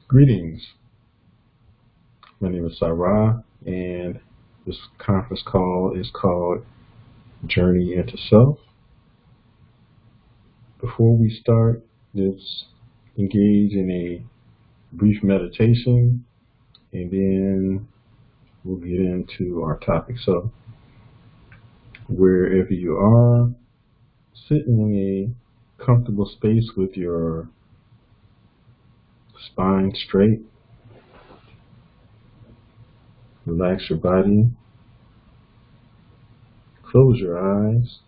Greetings. My name is Sarah, and this conference call is called Journey into Self. Before we start, let's engage in a brief meditation, and then we'll get into our topic. So, wherever you are, sit in a comfortable space with your spine straight. Relax your body. Close your eyes.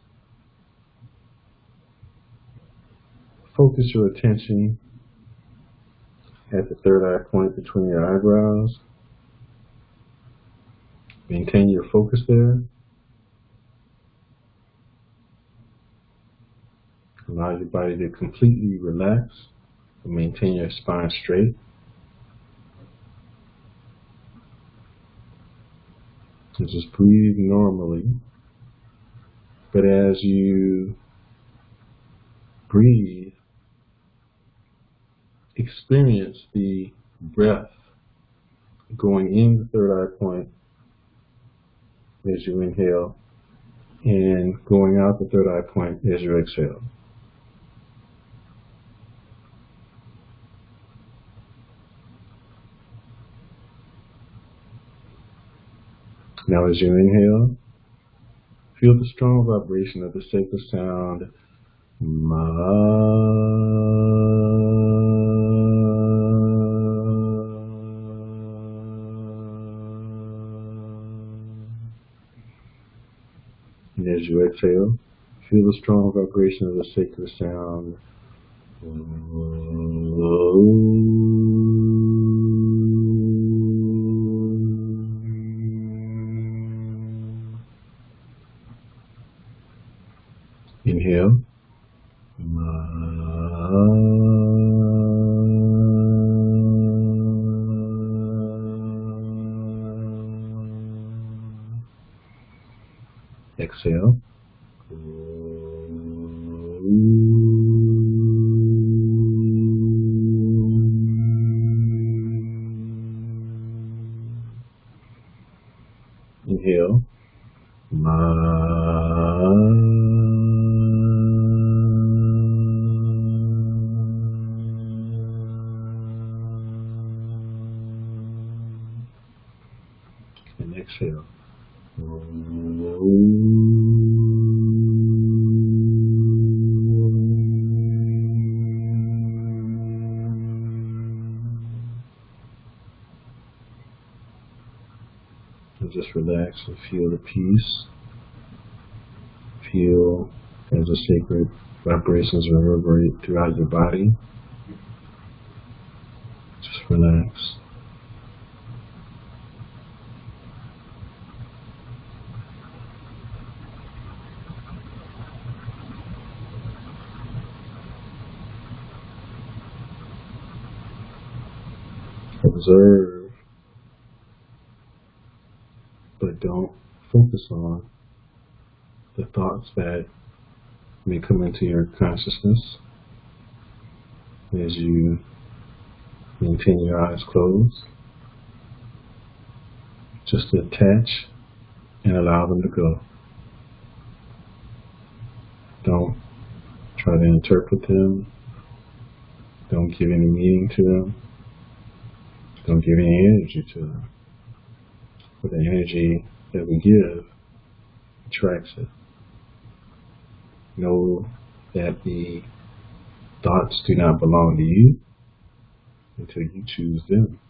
Focus your attention at the third eye point between your eyebrows. Maintain your focus there. Allow your body to completely relax and maintain your spine straight. And just breathe normally. But as you breathe, experience the breath going in the third eye point as you inhale and going out the third eye point as you exhale. Now as you inhale, feel the strong vibration of the sacred sound Ma. And as you exhale, feel the strong vibration of the sacred sound Inhale. Exhale. Inhale. And exhale. And just relax and feel the peace. Feel as the sacred vibrations reverberate throughout your body. Just relax. Observe, but don't focus on the thoughts that may come into your consciousness as you maintain your eyes closed. Just detach and allow them to go. Don't try to interpret them. Don't give any meaning to them. Don't give any energy to them. But the energy that we give attracts it. Know that the thoughts do not belong to you until you choose them.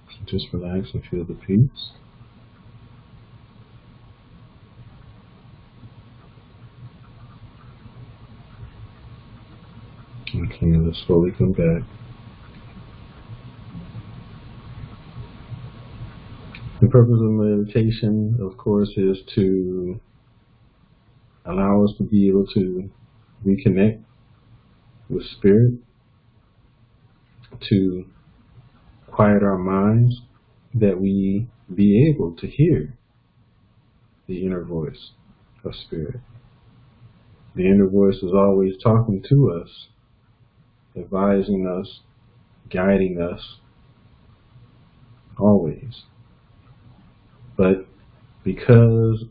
So just relax and feel the peace. Okay, let's slowly come back. The purpose of meditation, of course, is to allow us to be able to reconnect with spirit, to quiet our minds, that we be able to hear the inner voice of spirit. The inner voice is always talking to us, advising us, guiding us, always. But because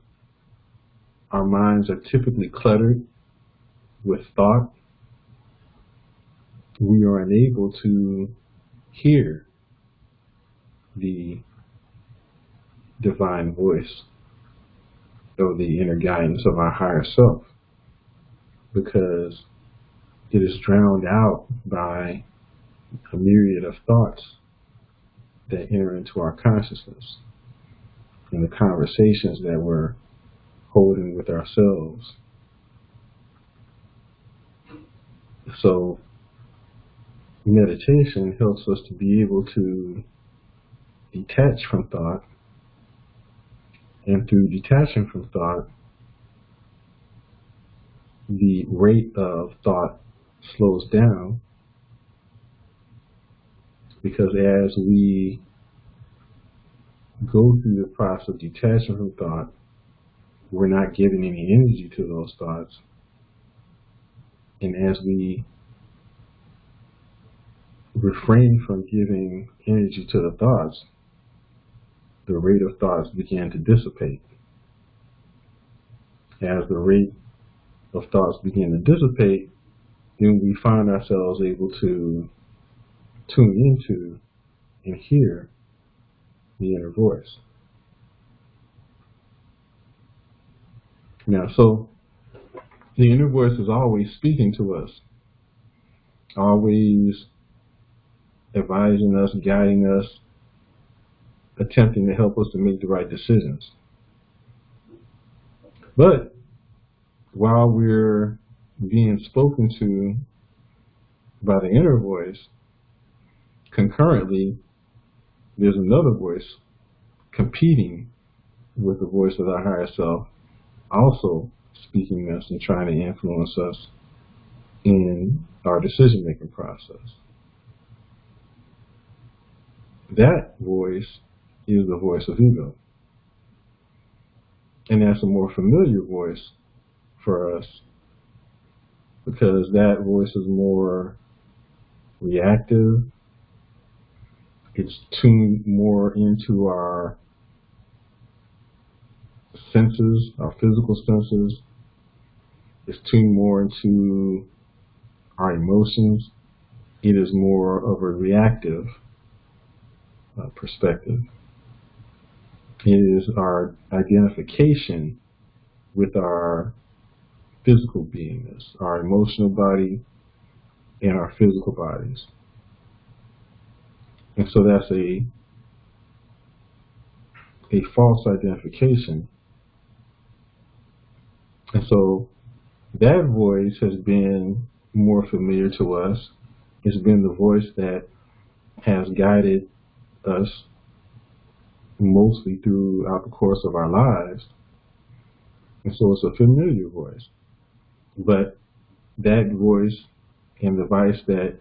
our minds are typically cluttered with thought, we are unable to hear the divine voice or the inner guidance of our higher self, because it is drowned out by a myriad of thoughts that enter into our consciousness and the conversations that we're holding with ourselves. So meditation helps us to be able to detach from thought, and through detaching from thought, the rate of thought slows down, because as we go through the process of detaching from thought, we're not giving any energy to those thoughts. And as we refrain from giving energy to the thoughts, the rate of thoughts begin to dissipate. As the rate of thoughts begin to dissipate, then we find ourselves able to tune into and hear the inner voice. Now, so the inner voice is always speaking to us, always advising us, guiding us, attempting to help us to make the right decisions. But while we're being spoken to by the inner voice, concurrently, there's another voice competing with the voice of our higher self, also speaking to us and trying to influence us in our decision-making process. That voice is the voice of ego. And that's a more familiar voice for us, because that voice is more reactive. It's tuned more into our senses, our physical senses. It's tuned more into our emotions. It is more of a reactive perspective. It is our identification with our physical beingness, our emotional body and our physical bodies. And so that's a false identification. And so that voice has been more familiar to us. It's been the voice that has guided us mostly throughout the course of our lives. And so it's a familiar voice. But that voice and the advice that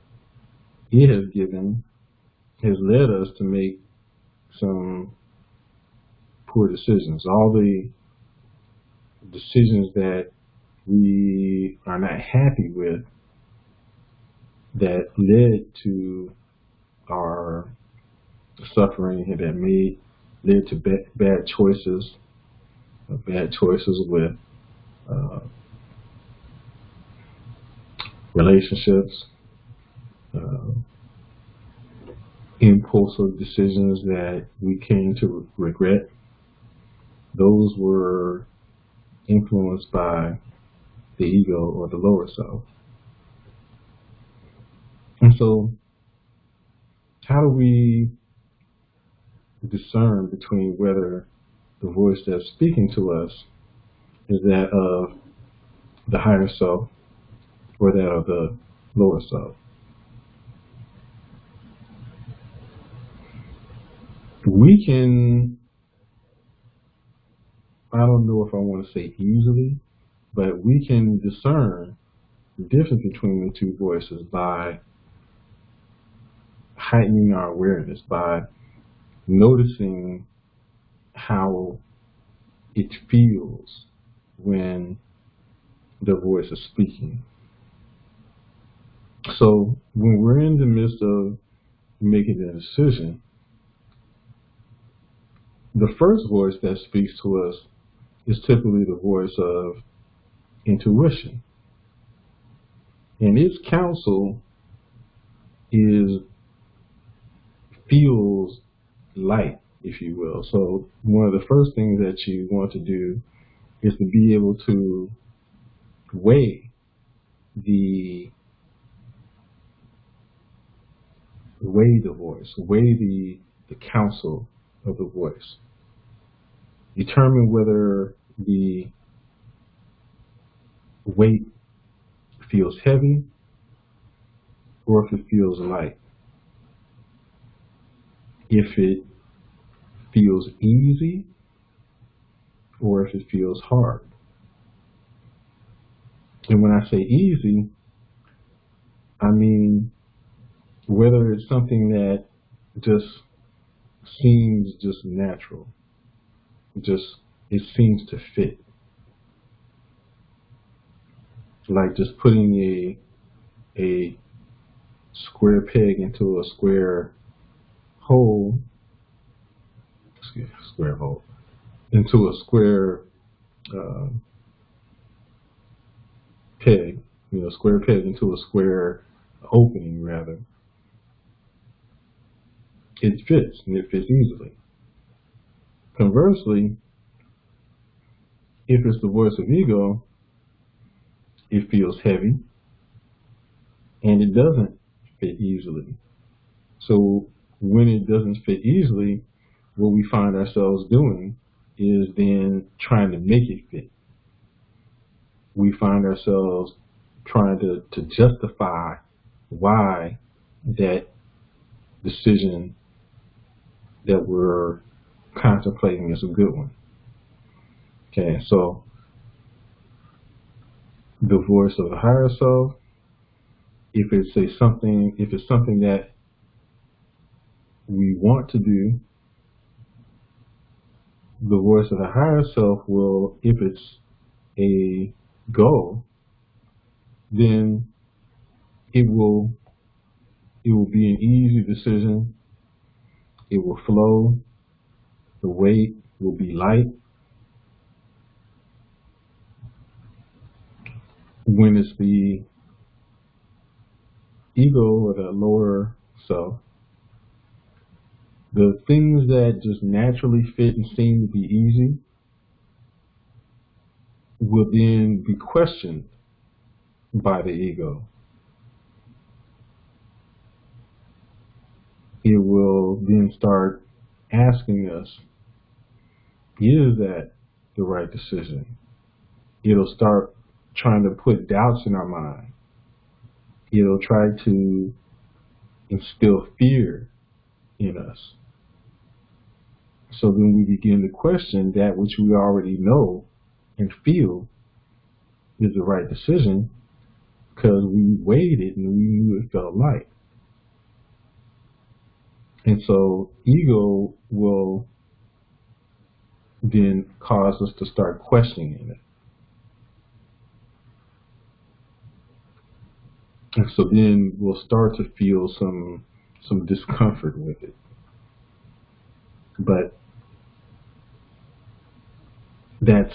it has given has led us to make some poor decisions. All the decisions that we are not happy with that led to our suffering and that led to bad choices with relationships, impulsive decisions that we came to regret. Those were influenced by the ego or the lower self. And so, how do we discern between whether the voice that's speaking to us is that of the higher self or that of the lower self? We can, I don't know if I want to say easily, but we can discern the difference between the two voices by heightening our awareness, by noticing how it feels when the voice is speaking. So when we're in the midst of making a decision, the first voice that speaks to us is typically the voice of intuition. And its counsel feels light, if you will. So one of the first things that you want to do is to be able to weigh the voice, weigh the counsel of the voice. Determine whether the weight feels heavy or if it feels light. If it feels easy or if it feels hard. And when I say easy, I mean whether it's something that just seems just natural, it seems to fit. Like just putting a square peg into a square hole, into a square peg, square peg into a square opening rather. It fits, and it fits easily. Conversely, if it's the voice of ego, it feels heavy, and it doesn't fit easily. So when it doesn't fit easily, what we find ourselves doing is then trying to make it fit. We find ourselves trying to justify why that decision that we're contemplating is a good one. Okay, so the voice of the higher self, if it's something that we want to do, the voice of the higher self will, if it's a goal, then it will be an easy decision. It will flow. The weight will be light. When it's the ego or the lower self, the things that just naturally fit and seem to be easy will then be questioned by the ego. It will then start asking us, is that the right decision? It'll start trying to put doubts in our mind. It'll try to instill fear in us. So then we begin to question that which we already know and feel is the right decision because we weighed it and we knew it felt light. And so ego will then cause us to start questioning it. And so then we'll start to feel some discomfort with it. But that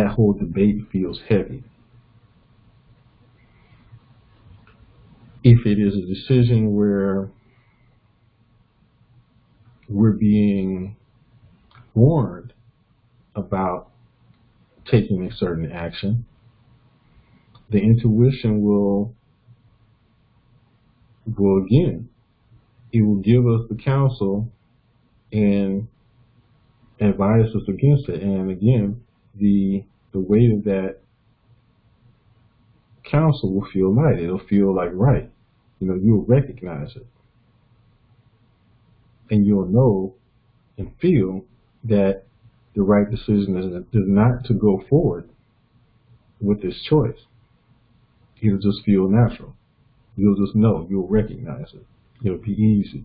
whole debate feels heavy. If it is a decision where we're being warned about taking a certain action, the intuition will again, it will give us the counsel and advise us against it. And again, the weight of that counsel will feel light. It'll feel like right. You'll recognize it. And you'll know and feel that the right decision is not to go forward with this choice. It'll just feel natural. You'll just know. You'll recognize it. It'll be easy.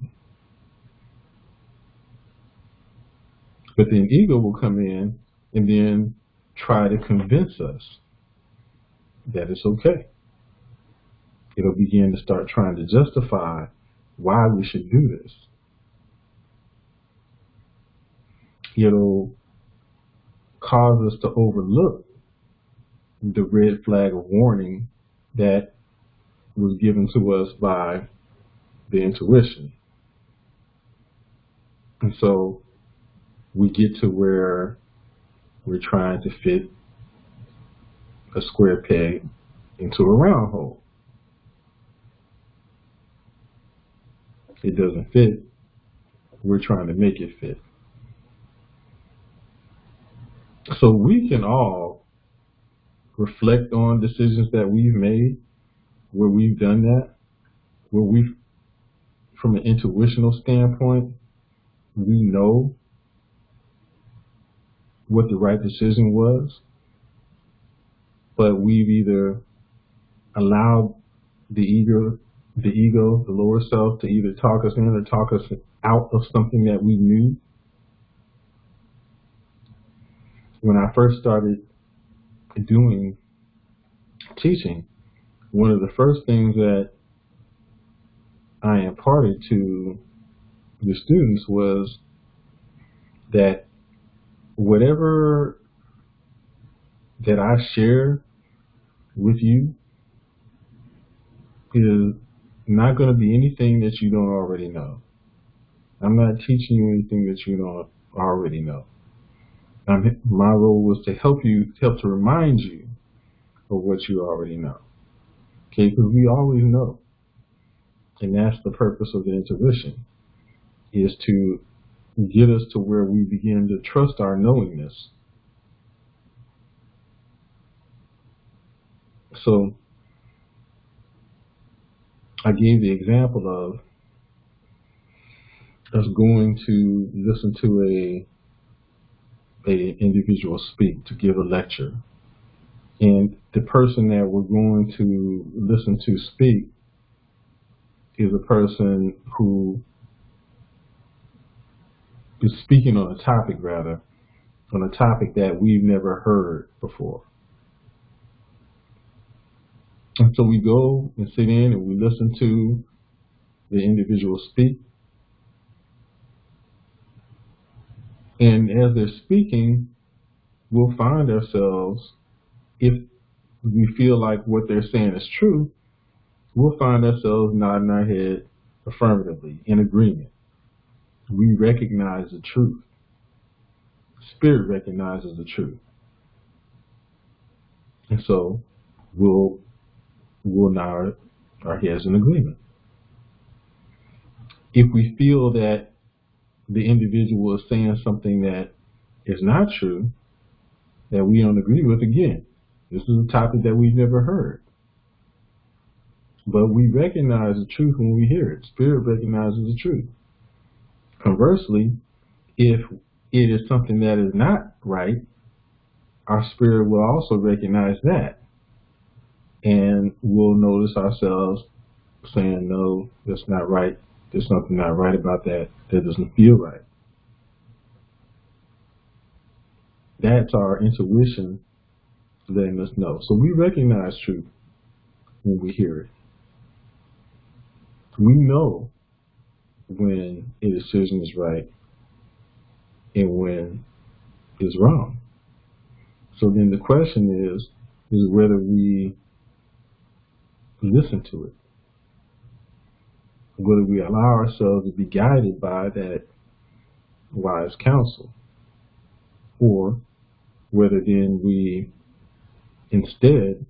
But then ego will come in and then try to convince us that it's okay. It'll begin to start trying to justify why we should do this. It'll cause us to overlook the red flag of warning that was given to us by the intuition. And so we get to where we're trying to fit a square peg into a round hole. It doesn't fit. We're trying to make it fit. So we can all reflect on decisions that we've made, where we've done that, where we've, from an intuitional standpoint, we know what the right decision was, but we've either allowed the ego, the lower self, to either talk us in or talk us out of something that we knew. When I first started doing teaching, one of the first things that I imparted to the students was that whatever that I share with you is not going to be anything that you don't already know. I'm not teaching you anything that you don't already know. My role was to help to remind you of what you already know. Okay, because we always know. And that's the purpose of the intuition, is to get us to where we begin to trust our knowingness. So I gave the example of us going to listen to a individual speak, to give a lecture. And the person that we're going to listen to speak is a person who is speaking on a topic, that we've never heard before. And so we go and sit in and we listen to the individual speak. And as they're speaking, we'll find ourselves, if we feel like what they're saying is true, we'll find ourselves nodding our head affirmatively, in agreement. We recognize the truth. Spirit recognizes the truth. And so we'll nod our heads in agreement. If we feel that the individual is saying something that is not true, that we don't agree with, again, this is a topic that we've never heard. But we recognize the truth when we hear it. Spirit recognizes the truth. Conversely, if it is something that is not right, our spirit will also recognize that. And we'll notice ourselves saying, no, that's not right. There's something not right about that. That doesn't feel right. That's our intuition letting us know. So we recognize truth when we hear it. We know when a decision is right and when it's wrong. So then the question is whether we listen to it, whether we allow ourselves to be guided by that wise counsel, or whether then we instead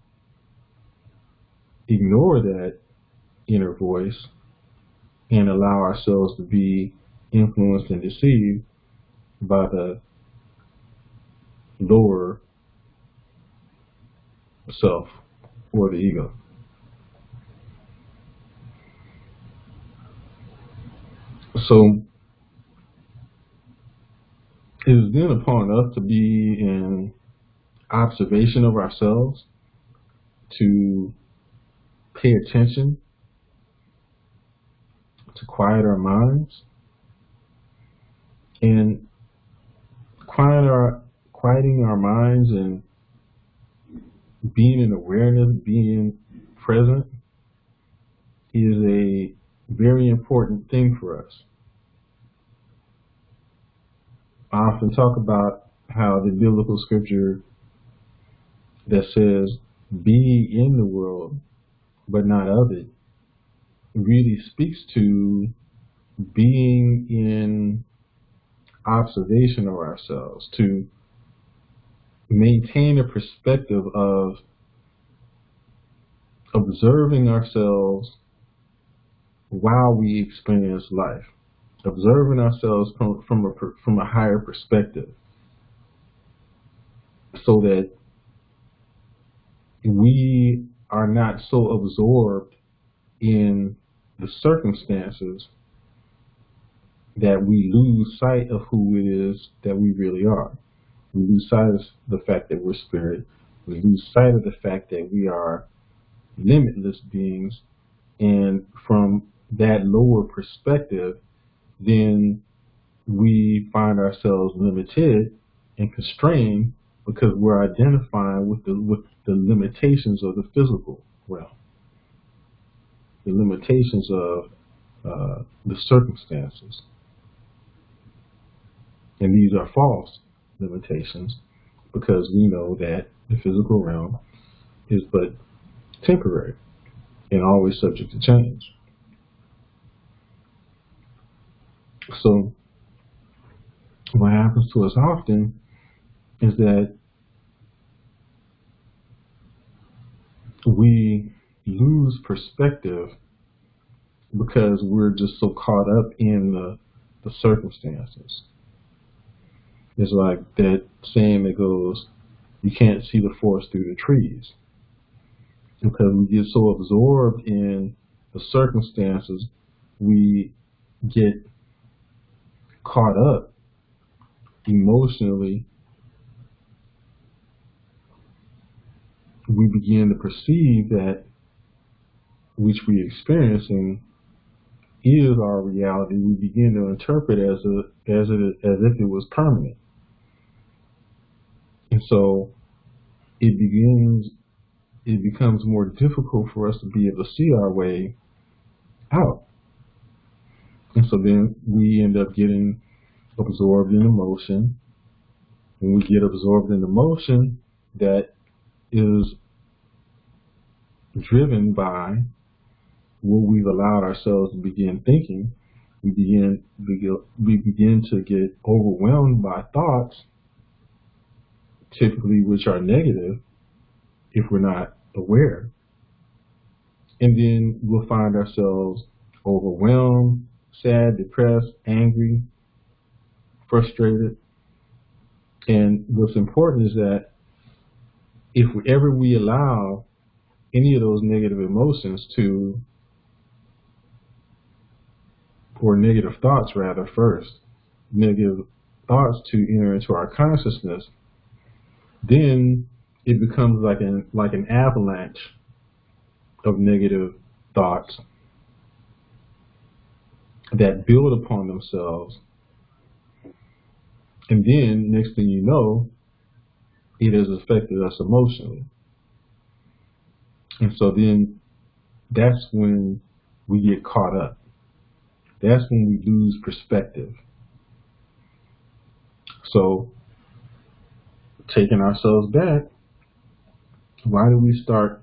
ignore that inner voice and allow ourselves to be influenced and deceived by the lower self or the ego. So it is then upon us to be in observation of ourselves, to pay attention, to quiet our minds, and quieting our minds and being in awareness, being present is a very important thing for us. I often talk about how the biblical scripture that says, be in the world, but not of it, really speaks to being in observation of ourselves, to maintain a perspective of observing ourselves while we experience life, observing ourselves from a higher perspective, so that we are not so absorbed in the circumstances that we lose sight of who it is that we really are. We lose sight of the fact that we're spirit. We lose sight of the fact that we are limitless beings. And from that lower perspective, then we find ourselves limited and constrained because we're identifying with the limitations of the physical realm, the limitations of the circumstances. And these are false limitations, because we know that the physical realm is but temporary and always subject to change. So what happens to us often is that we lose perspective because we're just so caught up in the circumstances. It's like that saying that goes, you can't see the forest through the trees. Because we get so absorbed in the circumstances, we get caught up emotionally. We begin to perceive that which we're experiencing is our reality. We begin to interpret as if it was permanent. And so it becomes more difficult for us to be able to see our way out. And so then we end up getting absorbed in emotion. When we get absorbed in emotion that is driven by what we've allowed ourselves to begin thinking, we begin to get overwhelmed by thoughts, typically which are negative, if we're not aware. And then we'll find ourselves overwhelmed, sad, depressed, angry, frustrated. And what's important is that if ever we allow any of those negative emotions or negative thoughts rather first, negative thoughts to enter into our consciousness, then it becomes like an avalanche of negative thoughts that build upon themselves. And then, next thing you know, it has affected us emotionally. And so then that's when we get caught up. That's when we lose perspective. So, taking ourselves back, why do we start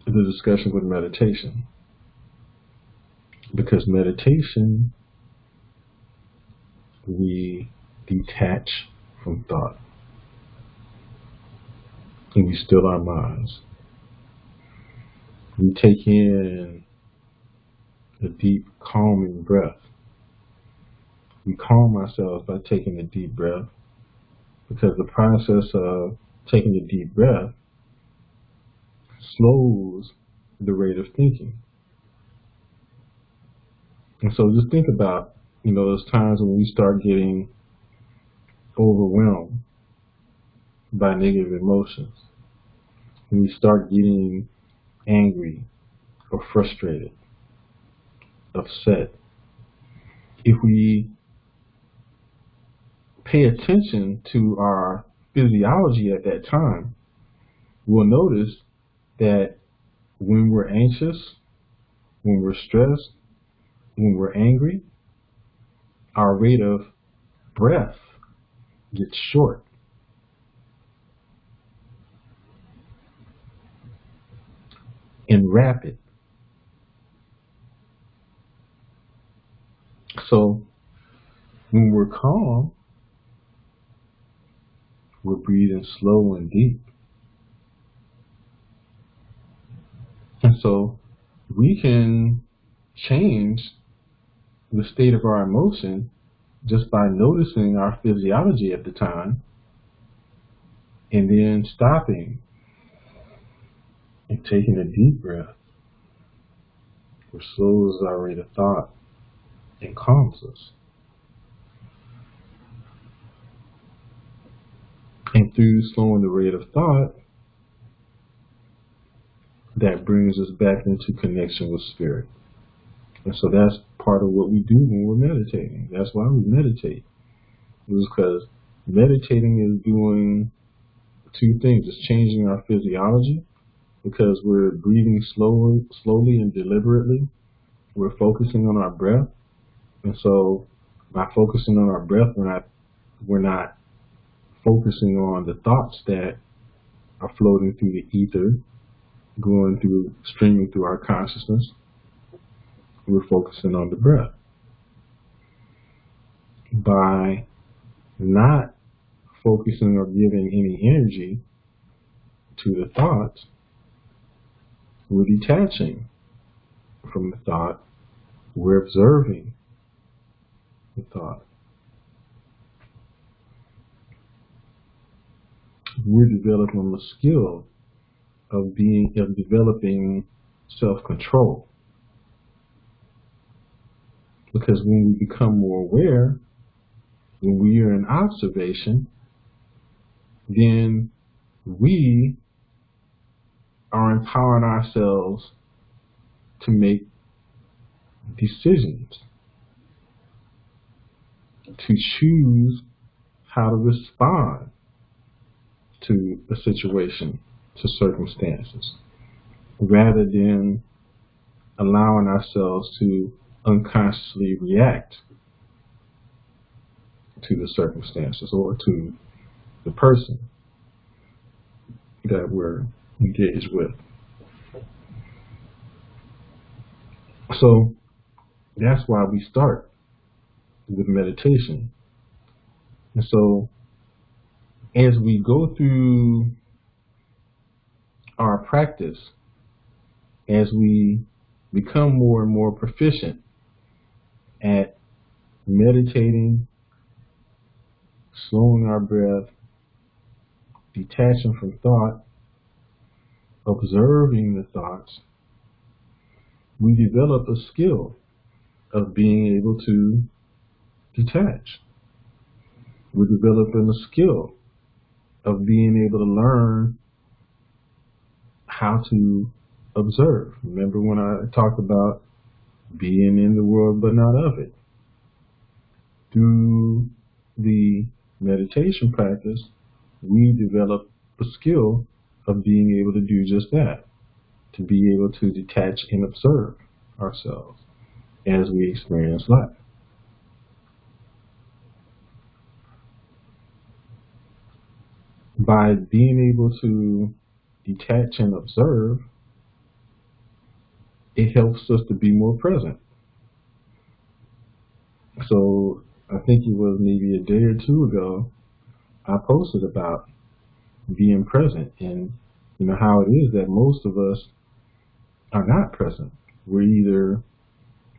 the discussion with meditation? Because meditation, we detach from thought. And we still our minds. We take in a deep, calming breath. We calm ourselves by taking a deep breath, because the process of taking a deep breath slows the rate of thinking. And so just think about, those times when we start getting overwhelmed by negative emotions, when we start getting angry or frustrated, upset. If we pay attention to our physiology at that time, we'll notice that when we're anxious, when we're stressed, when we're angry, our rate of breath gets short. And rapid. So when we're calm, we're breathing slow and deep. And so we can change the state of our emotion just by noticing our physiology at the time and then stopping and taking a deep breath, which slows our rate of thought and calms us. And through slowing the rate of thought, that brings us back into connection with spirit. And so that's part of what we do when we're meditating. That's why we meditate. It's because meditating is doing two things. It's changing our physiology because we're breathing slowly and deliberately. We're focusing on our breath. And so by focusing on our breath, we're not focusing on the thoughts that are floating through the ether, streaming through our consciousness. We're focusing on the breath. By not focusing or giving any energy to the thoughts, we're detaching from the thought. We're observing the thought. We're developing a skill of developing self-control. Because when we become more aware, when we are in observation, then we are empowering ourselves to make decisions, to choose how to respond to a situation, to circumstances, rather than allowing ourselves to unconsciously react to the circumstances or to the person that we're engaged with. So that's why we start with meditation. And so as we go through our practice, as we become more and more proficient at meditating, slowing our breath, detaching from thought, observing the thoughts, we develop a skill of being able to detach. We're developing a skill of being able to learn how to observe. Remember when I talked about being in the world but not of it? Through the meditation practice, we develop a skill of being able to do just that, to be able to detach and observe ourselves as we experience life. By being able to detach and observe, it helps us to be more present. So I think it was maybe a day or two ago, I posted about being present and how it is that most of us are not present. We're either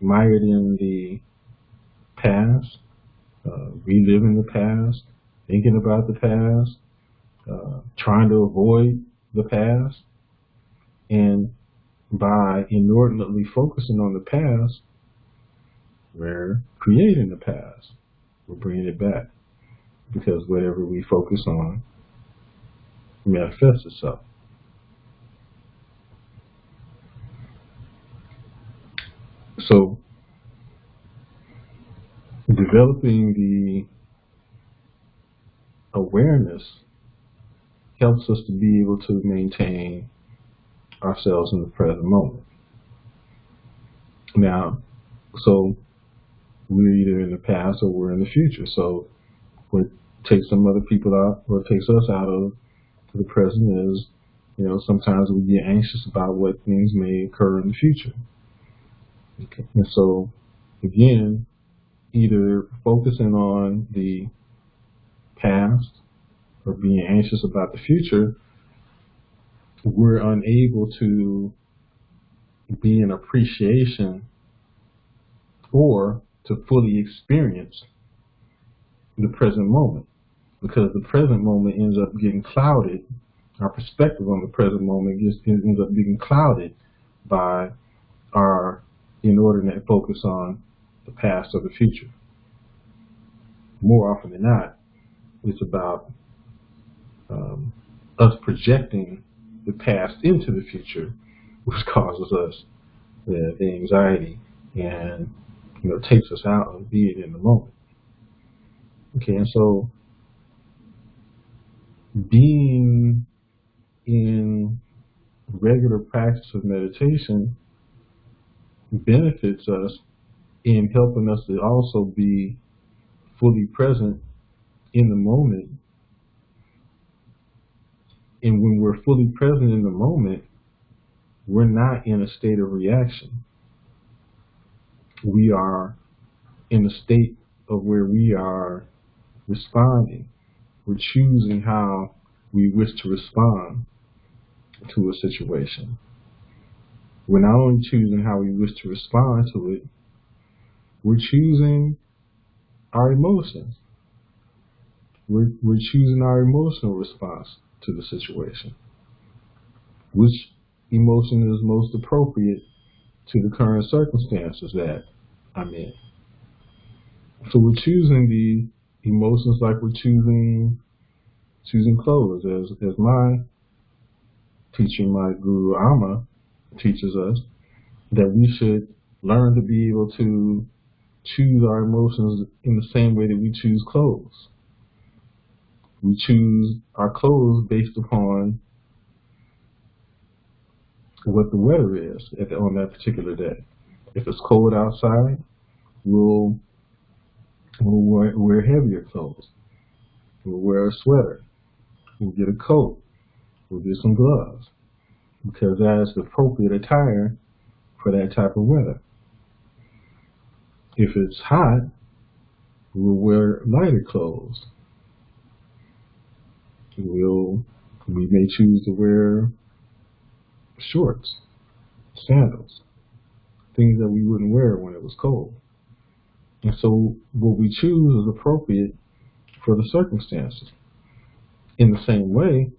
mired in the past, reliving the past, thinking about the past, trying to avoid the past, and by inordinately focusing on the past, we're creating the past. We're bringing it back because whatever we focus on manifests itself. So, developing the awareness helps us to be able to maintain ourselves in the present moment. Now, so we're either in the past or we're in the future. So what takes some other people out, what takes us out of the present is, sometimes we get anxious about what things may occur in the future. Okay. And so, again, either focusing on the past or being anxious about the future, we're unable to be in appreciation or to fully experience the present moment, because the present moment ends up getting clouded. Our perspective on the present moment ends up being clouded by our inordinate focus on the past or the future. More often than not, it's about us projecting the past into the future, which causes us the anxiety and takes us out of being in the moment. Okay, and so being in regular practice of meditation benefits us in helping us to also be fully present in the moment. And when we're fully present in the moment, we're not in a state of reaction. We are in a state of where we are responding. We're choosing how we wish to respond to a situation. We're not only choosing how we wish to respond to it, we're choosing our emotions. We're choosing our emotional response to the situation. Which emotion is most appropriate to the current circumstances that I'm in? So we're choosing the emotions like we're choosing clothes. As my teacher, my guru Amma, teaches us that we should learn to be able to choose our emotions in the same way that we choose clothes. We choose our clothes based upon what the weather is on that particular day. If it's cold outside, we'll wear heavier clothes. We'll wear a sweater. We'll get a coat. We'll get some gloves, because that's the appropriate attire for that type of weather. If it's hot, we'll wear lighter clothes. We may choose to wear shorts, sandals, things that we wouldn't wear when it was cold. And so what we choose is appropriate for the circumstances. In the same way,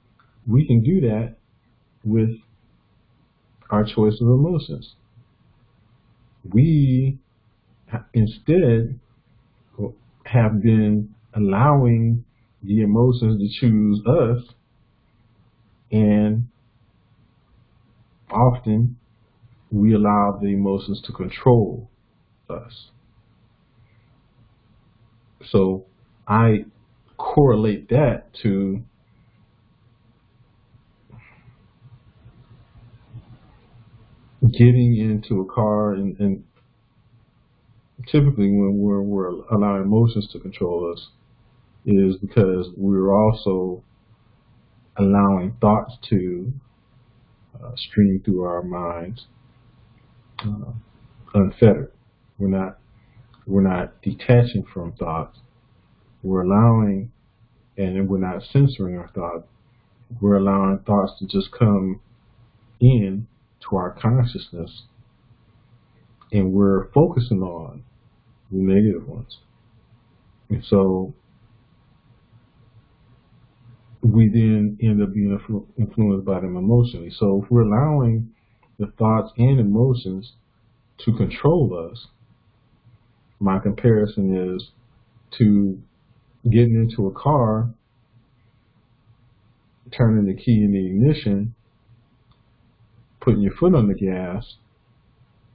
we can do that with our choice of emotions. We instead have been allowing the emotions to choose us, and often we allow the emotions to control us. So I correlate that to getting into a car, and typically when we're allowing emotions to control us is because we're also allowing thoughts to stream through our minds unfettered. We're not detaching from thoughts. We're allowing, and we're not censoring our thoughts. We're allowing thoughts to just come in to our consciousness, and we're focusing on the negative ones. And so we then end up being influenced by them emotionally. So if we're allowing the thoughts and emotions to control us, my comparison is to getting into a car, turning the key in the ignition, putting your foot on the gas,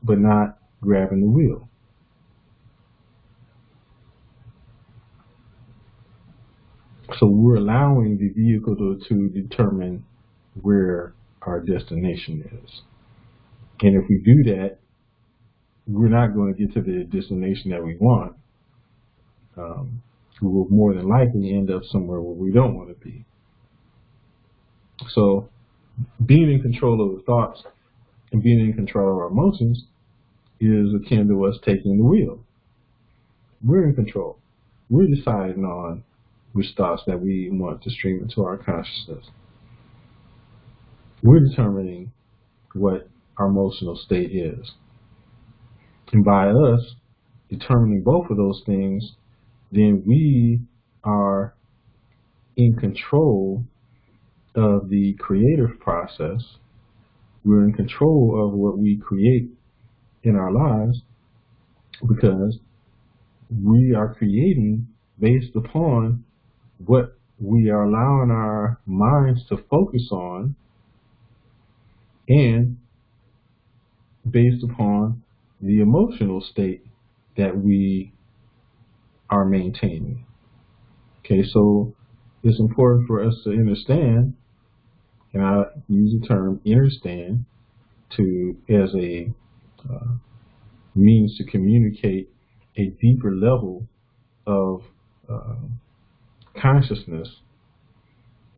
but not grabbing the wheel. So we're allowing the vehicle to determine where our destination is. And if we do that, we're not going to get to the destination that we want. We will more than likely end up somewhere where we don't want to be. So being in control of the thoughts and being in control of our emotions is akin to us taking the wheel. We're in control. We're deciding on which thoughts that we want to stream into our consciousness. We're determining what our emotional state is. And by us determining both of those things, then we are in control of the creative process. We're in control of what we create in our lives because we are creating based upon what we are allowing our minds to focus on and based upon the emotional state that we are maintaining. Okay, so it's important for us to understand, and I use the term understand as a means to communicate a deeper level of consciousness,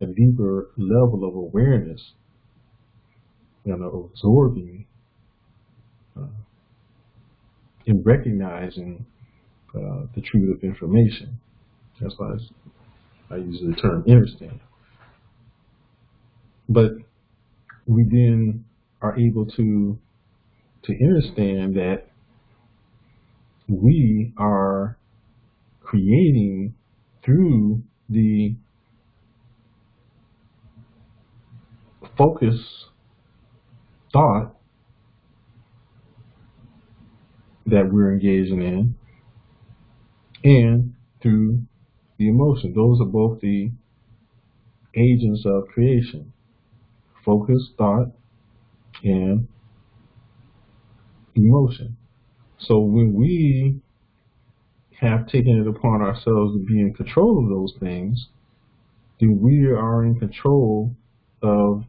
a deeper level of awareness, absorbing and recognizing the truth of information. That's why I use the term understand. But we then are able to understand that we are creating through the focus thought that we're engaging in and through the emotion. Those are both the agents of creation. Focus, thought, and emotion. So when we have taken it upon ourselves to be in control of those things, then we are in control of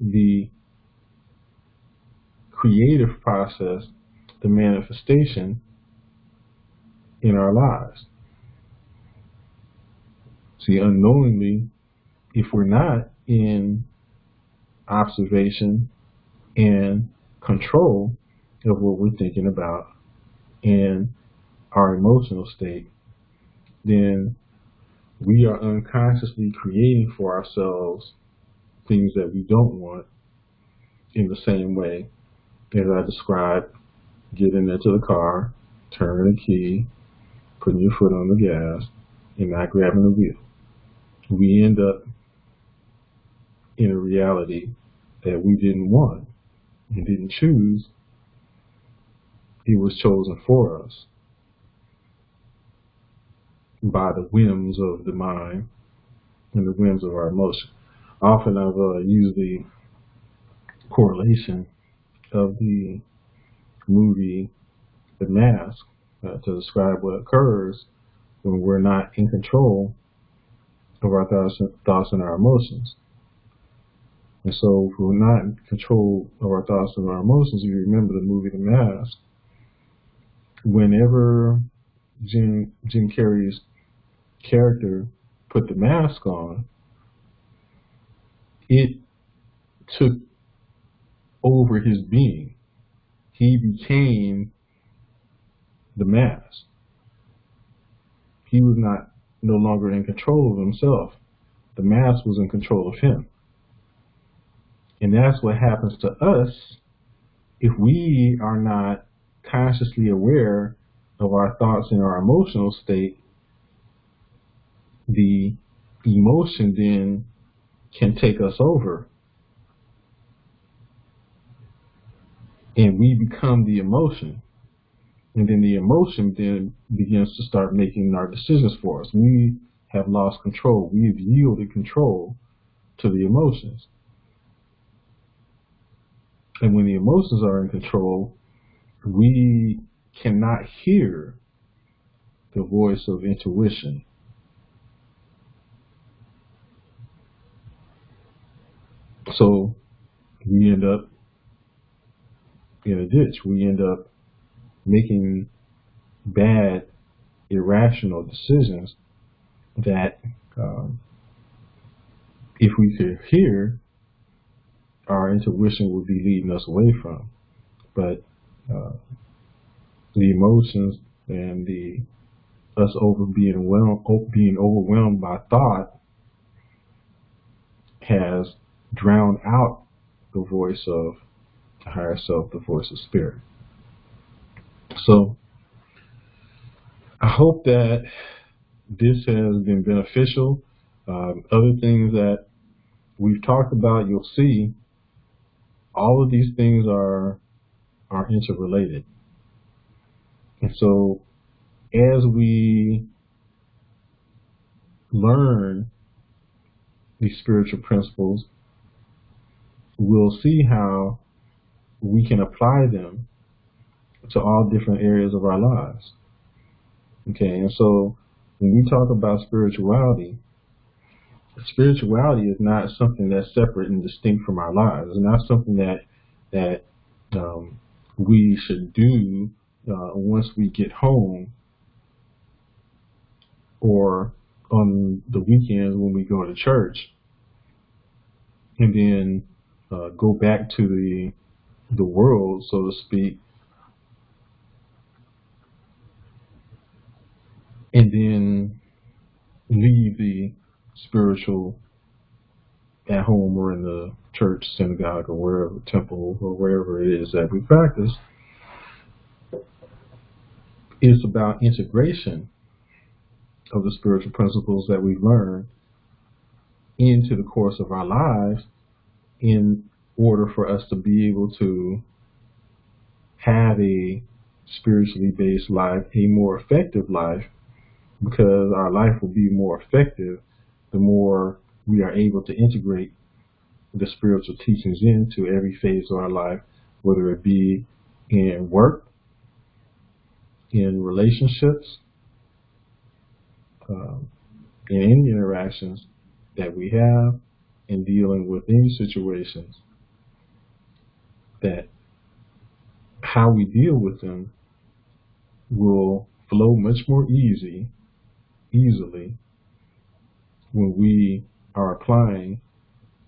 the creative process, the manifestation in our lives. See, unknowingly, if we're not in observation and control of what we're thinking about and our emotional state, then we are unconsciously creating for ourselves things that we don't want in the same way as I described, getting into the car, turning the key, putting your foot on the gas, and not grabbing the wheel. We end up in a reality that we didn't want and didn't choose. It was chosen for us by the whims of the mind and the whims of our emotion. Often I've used the correlation of the movie The Mask to describe what occurs when we're not in control of our thoughts and our emotions. And so if we're not in control of our thoughts and our emotions, you remember the movie The Mask, whenever Jim Carrey's character put the mask on, it took over his being. He became the mask. He was no longer in control of himself. The mask was in control of him. And that's what happens to us if we are not consciously aware of our thoughts and our emotional state. The emotion then can take us over, and we become the emotion, and then the emotion then begins to start making our decisions for us. We have lost control. We've yielded control to the emotions. And when the emotions are in control, we cannot hear the voice of intuition. So we end up in a ditch. We end up making bad, irrational decisions that, if we could hear, our intuition would be leading us away from. But the emotions and us being overwhelmed by thought has drowned out the voice of the higher self, the voice of spirit. So I hope that this has been beneficial. Other things that we've talked about, you'll see all of these things are interrelated. And so as we learn these spiritual principles, we'll see how we can apply them to all different areas of our lives. Okay, and so when we talk about spirituality is not something that's separate and distinct from our lives. It's not something that we should do once we get home or on the weekends when we go to church, and then go back to the world, so to speak, and then leave the spiritual at home or in the church, synagogue, or wherever, temple, or wherever it is that we practice. It's about integration of the spiritual principles that we've learned into the course of our lives in order for us to be able to have a spiritually based life, a more effective life, because our life will be more effective the more we are able to integrate the spiritual teachings into every phase of our life, whether it be in work, in relationships, in any interactions that we have, in dealing with any situations, that how we deal with them will flow much more easily when we are applying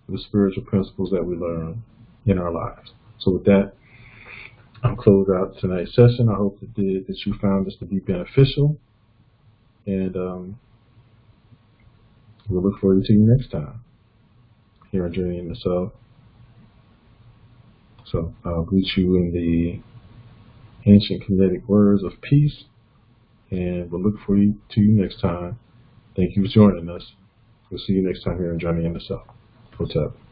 the spiritual principles that we learn in our lives. So with that, I'll close out tonight's session. I hope that you found this to be beneficial, and we'll look forward to you next time here on Journey in the Self. So I'll greet you in the ancient kinetic words of peace, and we'll look forward to you next time. Thank you for joining us. We'll see you next time here on Journey in the Self. Hotep.